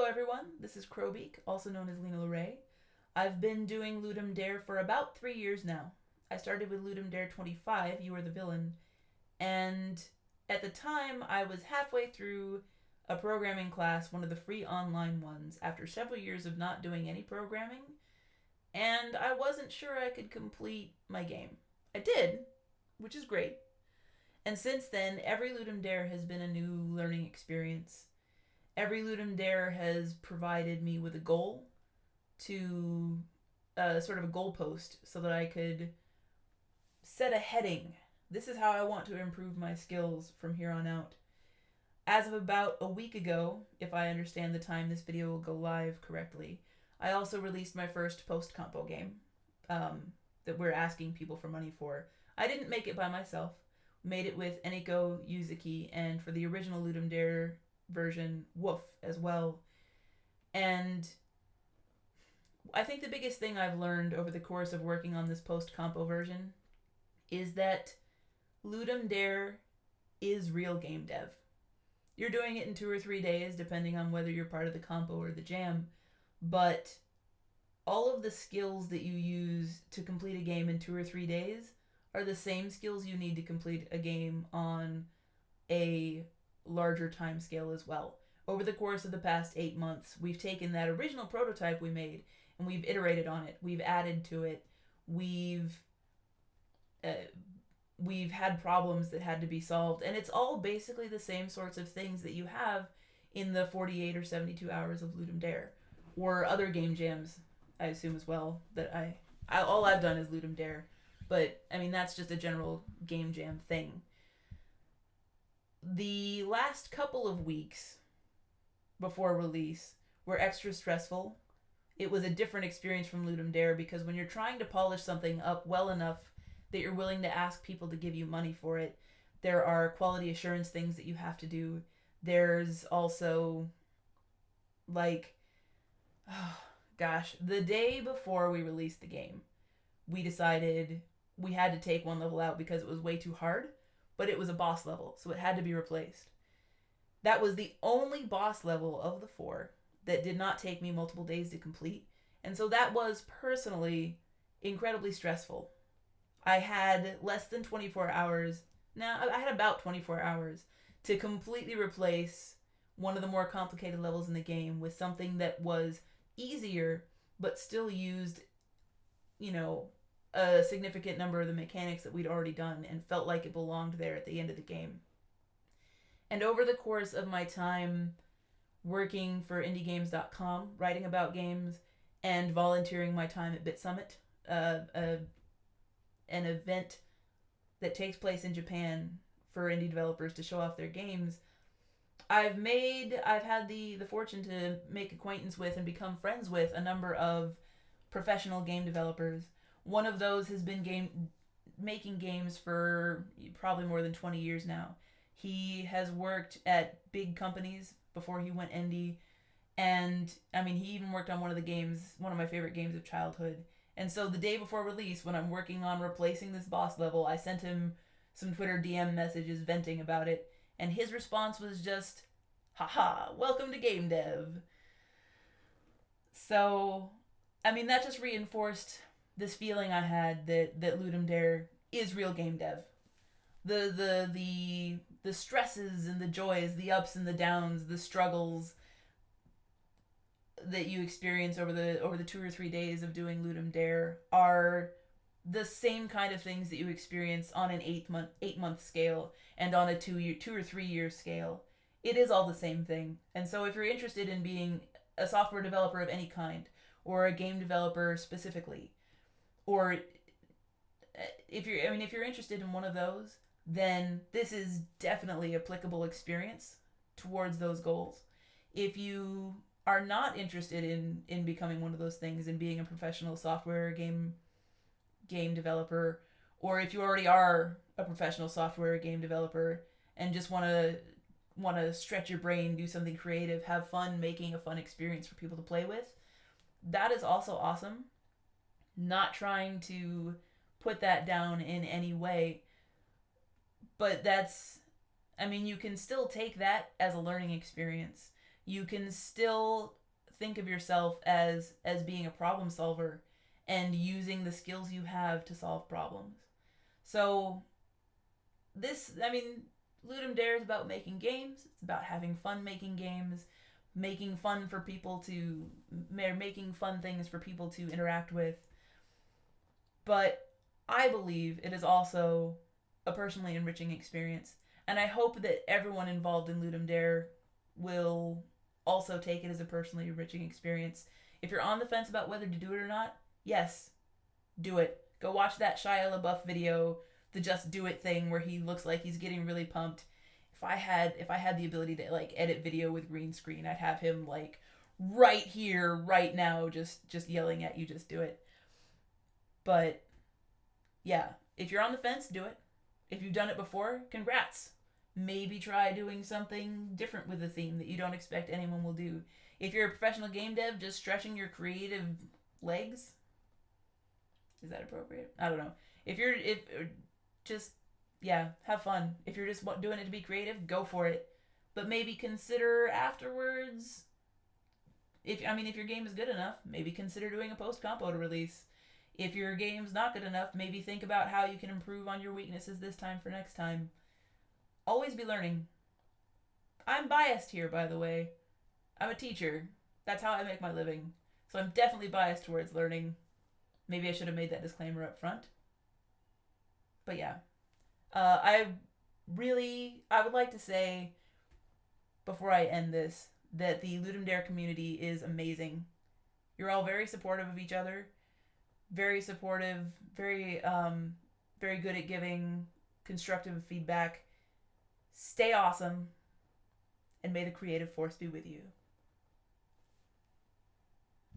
everyone. This is Crowbeak, also known as Lena LeRae. I've been doing Ludum Dare for about 3 years now. I started with Ludum Dare 25, You Are the Villain, and at the time I was halfway through a programming class, one of the free online ones, after several years of not doing any programming, and I wasn't sure I could complete my game. I did, which is great. And since then, every Ludum Dare has been a new learning experience. Every Ludum Dare has provided me with a goal to sort of a goalpost so that I could set a heading. This is how I want to improve my skills from here on out. As of about a week ago, if I understand the time this video will go live correctly, I also released my first post-compo game that we're asking people for money for. I didn't make it by myself. Made it with Eniko Yuzuki, and for the original Ludum Dare version, Woof as well. And I think the biggest thing I've learned over the course of working on this post-compo version is that Ludum Dare is real game dev. You're doing it in 2 or 3 days, depending on whether you're part of the compo or the jam, but all of the skills that you use to complete a game in 2 or 3 days are the same skills you need to complete a game on a larger time scale as well. Over the course of the past 8 months, we've taken that original prototype we made and we've iterated on it. We've added to it. We've had problems that had to be solved, and it's all basically the same sorts of things that you have in the 48 or 72 hours of Ludum Dare or other game jams, I assume as well. That all I've done is Ludum Dare, but I mean that's just a general game jam thing. The last couple of weeks before release were extra stressful. It was a different experience from Ludum Dare because when you're trying to polish something up well enough that you're willing to ask people to give you money for it, there are quality assurance things that you have to do. There's also, like, the day before we released the game, we decided we had to take one level out because it was way too hard, but it was a boss level, so it had to be replaced. That was the only boss level of the 4 that did not take me multiple days to complete, and so that was personally incredibly stressful. I had less than 24 hours. Now, I had about 24 hours to completely replace one of the more complicated levels in the game with something that was easier, but still used, a significant number of the mechanics that we'd already done and felt like it belonged there at the end of the game. And over the course of my time working for indiegames.com, writing about games, and volunteering my time at Bit Summit, an event that takes place in Japan for indie developers to show off their games, I've had the fortune to make acquaintance with and become friends with a number of professional game developers. One of those has been making games for probably more than 20 years now. He has worked at big companies before he went indie, and I mean he even worked on one of my favorite games of childhood. And so the day before release, when I'm working on replacing this boss level, I sent him some Twitter DM messages venting about it, and his response was just, haha, welcome to game dev. So, I mean, that just reinforced this feeling I had that Ludum Dare is real game dev. The stresses and the joys, the ups and the downs, the struggles that you experience over the 2 or 3 days of doing Ludum Dare are the same kind of things that you experience on an 8-month scale and on a 2 or 3 year scale. It is all the same thing. And so if you're interested in being a software developer of any kind, or a game developer specifically, or if you're interested in one of those, then this is definitely an applicable experience towards those goals. If you are not interested in becoming one of those things and being a professional software game developer, or if you already are a professional software game developer and just want to stretch your brain, do something creative, have fun making a fun experience for people to play with, that is also awesome. Not trying to put that down in any way, but you can still take that as a learning experience. you can still think of yourself as being a problem solver and using the skills you have to solve problems. So Ludum Dare is about making games. It's about having fun making games, making fun for people to, making fun things for people to interact with. But I believe it is also a personally enriching experience, and I hope that everyone involved in Ludum Dare will also take it as a personally enriching experience. If you're on the fence about whether to do it or not, yes, do it. Go watch that Shia LaBeouf video, the Just Do It thing, where he looks like he's getting really pumped. If I had the ability to like edit video with green screen, I'd have him like right here, right now, just yelling at you, just do it. But yeah, if you're on the fence, do it. If you've done it before, congrats. Maybe try doing something different with the theme that you don't expect anyone will do. If you're a professional game dev, just stretching your creative legs. Is that appropriate? I don't know. If just, yeah, have fun. If you're just doing it to be creative, go for it. But maybe consider afterwards, if your game is good enough, maybe consider doing a post-compo to release. If your game's not good enough, maybe think about how you can improve on your weaknesses this time for next time. Always be learning. I'm biased here, by the way. I'm a teacher. That's how I make my living. So I'm definitely biased towards learning. Maybe I should have made that disclaimer up front. But yeah. I would like to say, before I end this, that the Ludum Dare community is amazing. You're all very supportive of each other. Very supportive, very good at giving constructive feedback. Stay awesome, and may the creative force be with you.